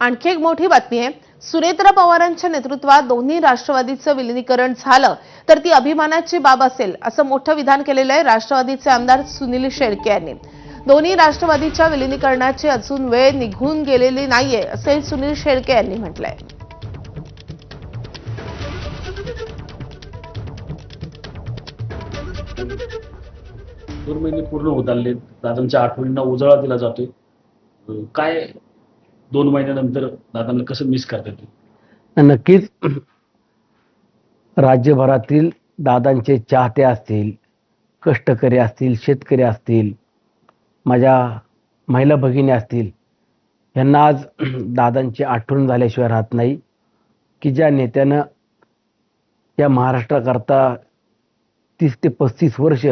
आणखी एक मोठी बातमी आहे। सुनेत्रा पवारांच्या नेतृत्वात दोन्ही राष्ट्रवादीचं विलीनीकरण झालं तर ती अभिमानाची बाब असेल असं मोठं विधान केलेलं आहे राष्ट्रवादीचे आमदार सुनील शेळके यांनी। दोन्ही राष्ट्रवादीच्या विलीनीकरणाची अजून वेळ निघून गेलेली नाहीये असे सुनील शेळके यांनी म्हटलंय। 2 महिने पूर्ण होत आले, दादांच्या आठवणींना उजाळा दिला जातोय। काय 2 महिन्यानंतर दादांना कसं मिस करता येईल? नक्कीच राज्यभरातील दादांचे चाहते असतील, कष्टकरी असतील, शेतकरी असतील, माझ्या महिला भगिनी असतील, यांना आज दादांची आठवण झाल्याशिवाय राहत नाही की ज्या नेत्यानं या महाराष्ट्राकरता 30 ते 35 वर्ष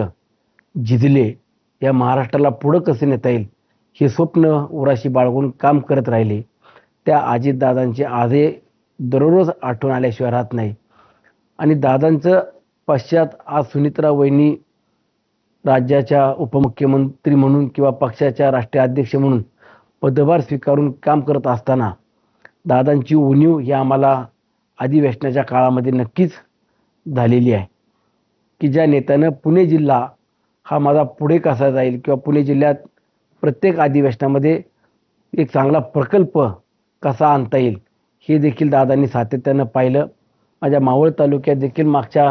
झिजले, या महाराष्ट्राला पुढं कसं नेता येईल हे स्वप्न उराशी बाळगून काम करत राहिले, त्या अजितदादांची आजही दररोज आठवण आल्याशिवाय राहत नाही। आणि दादांचं पश्चात आज सुनेत्रा वहिनी राज्याच्या उपमुख्यमंत्री म्हणून किंवा पक्षाच्या राष्ट्रीय अध्यक्ष म्हणून पदभार स्वीकारून काम करत असताना दादांची उणीव ही आम्हाला अधिवेशनाच्या काळामध्ये नक्कीच झालेली आहे की ज्या नेत्यानं पुणे जिल्हा हा माझा पुढे कसा जाईल किंवा पुणे जिल्ह्यात प्रत्येक अधिवेशनामध्ये एक चांगला प्रकल्प कसा आणता येईल हे देखील दादांनी सातत्यानं पाहिलं। माझ्या मावळ तालुक्यात देखील मागच्या